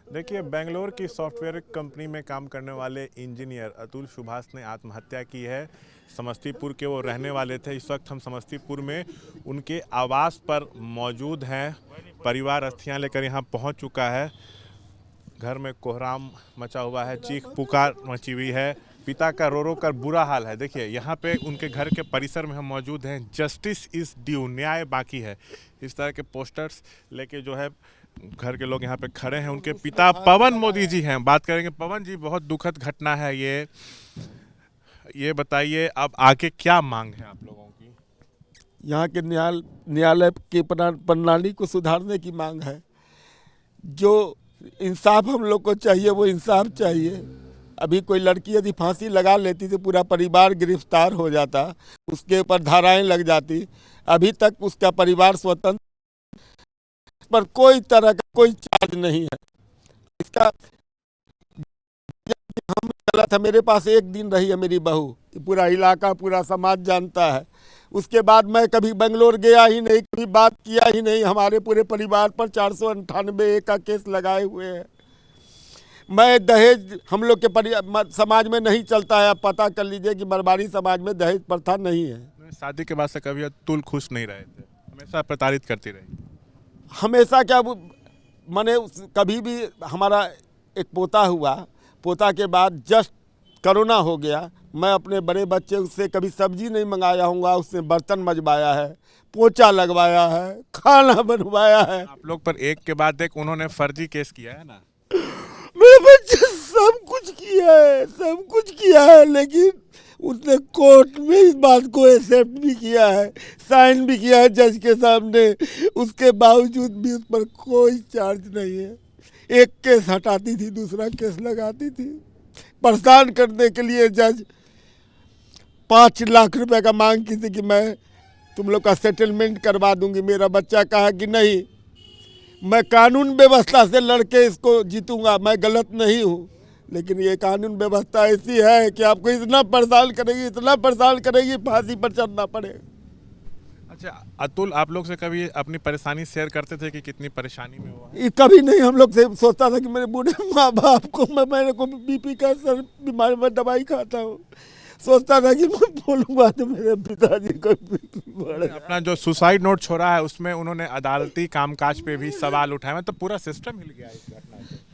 देखिए, बेंगलोर की software company में काम करने वाले इंजीनियर अतुल सुभाष ने आत्महत्या की है। समस्तीपुर के वो रहने वाले थे। इस वक्त हम समस्तीपुर में उनके आवास पर मौजूद हैं। परिवार अस्थियां लेकर यहाँ पहुँच चुका है। घर में कोहराम मचा हुआ है, चीख पुकार मची हुई है। पिता का रो रो कर बुरा हाल है। देखिए, यहाँ पे उनके घर के परिसर में हम मौजूद हैं। जस्टिस इज़ ड्यू, न्याय बाकी है, इस तरह के पोस्टर्स लेके जो है घर के लोग यहाँ पे खड़े हैं। उनके पिता पवन मोदी जी हैं। बात करेंगे। पवन जी, बहुत दुखद घटना है ये बताइए, अब आगे क्या मांग है आप लोगों की? यहाँ के न्यायालय की प्रणाली को सुधारने की मांग है। जो इंसाफ हम लोग को चाहिए वो इंसाफ चाहिए। अभी कोई लड़की यदि फांसी लगा लेती तो पूरा परिवार गिरफ्तार हो जाता, उसके ऊपर धाराएं लग जाती। अभी तक उसका परिवार स्वतंत्र, पर कोई तरह का कोई चार्ज नहीं है। इसका हम गलत है। मेरे पास एक दिन रही है मेरी बहू, पूरा इलाका पूरा समाज जानता है। उसके बाद मैं कभी बेंगलोर गया ही नहीं, कभी बात किया ही नहीं। हमारे पूरे परिवार पर 498 का केस लगाए हुए हैं। मैं दहेज हम लोग के समाज में नहीं चलता है। आप पता कर लीजिए कि मरवाड़ी समाज में दहेज प्रथा नहीं है। शादी के बाद से कभी अतुल खुश नहीं रहे थे, हमेशा प्रताड़ित करती रही। हमेशा क्या मैंने कभी भी हमारा एक पोता हुआ, पोता के बाद जस्ट कोरोना हो गया। मैं अपने बड़े बच्चे से कभी सब्जी नहीं मंगाया हूँगा, उसने बर्तन मजवाया है, पोछा लगवाया है, खाना बनवाया है। आप लोग पर एक के बाद एक उन्होंने फर्जी केस किया है ना। मेरे बच्चे सब कुछ किया है, सब कुछ किया है, लेकिन उसने कोर्ट में इस बात को एक्सेप्ट भी किया है, साइन भी किया है जज के सामने। उसके बावजूद भी उस पर कोई चार्ज नहीं है। एक केस हटाती थी, दूसरा केस लगाती थी। परेशान करने के लिए जज 5 लाख रुपए का मांग की थी कि मैं तुम लोग का सेटलमेंट करवा दूंगी। मेरा बच्चा कहा कि नहीं, मैं कानून व्यवस्था से लड़के इसको जीतूंगा, मैं गलत नहीं हूँ। लेकिन ये कानून व्यवस्था ऐसी है कि आपको इतना परेशान करेगी, इतना परेशान करेगी, फांसी पर चढ़ना पड़ेगा। अच्छा, अतुल आप लोग से कभी अपनी परेशानी शेयर करते थे कि कितनी परेशानी में हुआ? ये कभी नहीं हम लोग से सोचता था कि मेरे बूढ़े माँ बाप को मेरे को बीपी का सर बीमारी में दवाई खाता हूँ। सोचता था कि मैं बोलूँगा तो मेरे पिताजी को बढ़े। अपना जो सुसाइड नोट छोड़ा है उसमें उन्होंने अदालती कामकाज पे भी सवाल उठाए। मतलब पूरा सिस्टम हिल गया इस घटना से।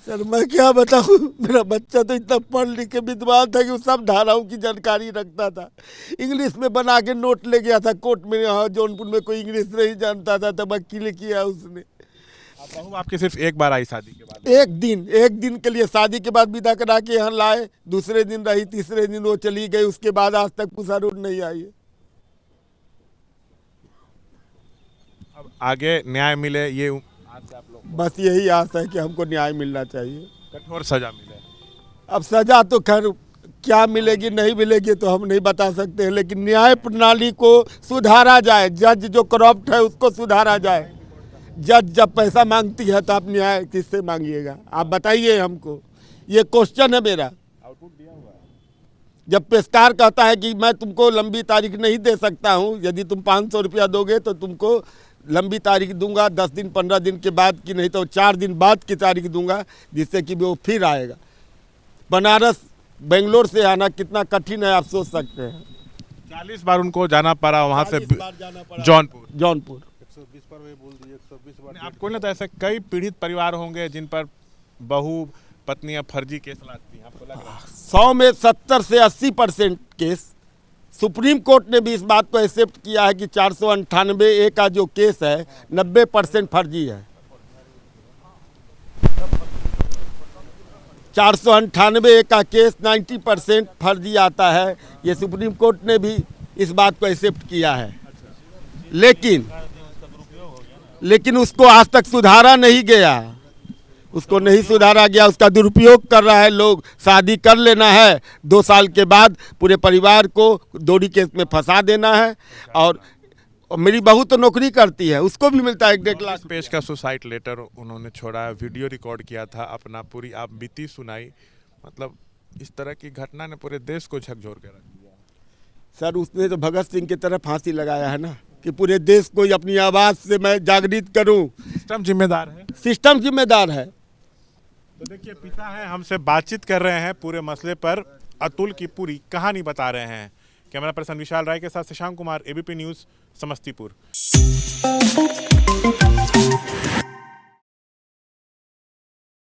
सर मैं क्या बताऊँ, मेरा बच्चा तो इतना पढ़ लिख के विद्वान था कि वो सब धाराओं की जानकारी रखता था। इंग्लिश में बना के नोट ले गया था कोर्ट में। यहाँ जौनपुर में कोई इंग्लिश नहीं जानता था, तब वकील किया उसने। बहू आपकी सिर्फ एक बार आई शादी के बाद? एक दिन के लिए शादी के बाद विदा करा के यहाँ लाए। दूसरे दिन रही, तीसरे दिन वो चली गई। उसके बाद आज तक पुसारूर नहीं आई है। अब आगे न्याय मिले, ये आज से आप लोग बस यही आस है कि हमको न्याय मिलना चाहिए, कठोर सजा मिले। अब सजा तो खैर क्या मिलेगी नहीं मिलेगी तो हम नहीं बता सकते हैं, लेकिन न्याय प्रणाली को सुधारा जाए। जज जो करप्ट है उसको सुधारा जाए। जज जब पैसा मांगती है तो आप न्याय किससे मांगिएगा? आप बताइए हमको, ये क्वेश्चन है मेरा। जब पेशकार कहता है कि मैं तुमको लंबी तारीख नहीं दे सकता हूँ, यदि तुम 500 रुपया दोगे तो तुमको लंबी तारीख दूंगा, 10 दिन 15 दिन के बाद की, नहीं तो 4 दिन बाद की तारीख दूंगा, जिससे कि वो फिर आएगा। बनारस बेंगलोर से आना कितना कठिन है आप सोच सकते हैं। 40 बार उनको जाना पड़ा वहाँ से जौनपुर। 120 पर वे बोल दिए 120 बार। आपको नहीं लगता ऐसे कई पीड़ित परिवार होंगे जिन पर बहू पत्नियां फर्जी केस लाती हैं? आपको लग रहा है 100 में 70 से 80% केस। सुप्रीम कोर्ट ने भी इस बात को एक्सेप्ट किया है कि 498A का जो केस है 90% फर्जी है। 498A का केस 90% फर्जी आता है। ये सुप्रीम कोर्ट ने भी इस बात को एक्सेप्ट किया है। लेकिन उसको आज तक सुधारा नहीं गया, उसको नहीं सुधारा गया। उसका दुरुपयोग कर रहा है लोग। शादी कर लेना है, 2 साल के बाद पूरे परिवार को दोहरी केस में फंसा देना है। और मेरी बहू तो नौकरी करती है, उसको भी मिलता है 1.5 लाख पेश का सुसाइड लेटर उन्होंने छोड़ा, वीडियो रिकॉर्ड किया था अपना, पूरी आप बीती सुनाई। मतलब इस तरह की घटना ने पूरे देश को झकझोर के रख दिया। सर उसने तो भगत सिंह की तरह फांसी लगाया है ना, कि पूरे देश को अपनी आवाज़ से मैं जागृत करूं। सिस्टम जिम्मेदार है। सिस्टम जिम्मेदार है। तो देखिए पिता है हमसे बातचीत कर रहे हैं पूरे मसले पर, अतुल की पूरी कहानी बता रहे हैं। कैमरा पर्सन विशाल राय के साथ शशांक कुमार, एबीपी न्यूज़, समस्तीपुर।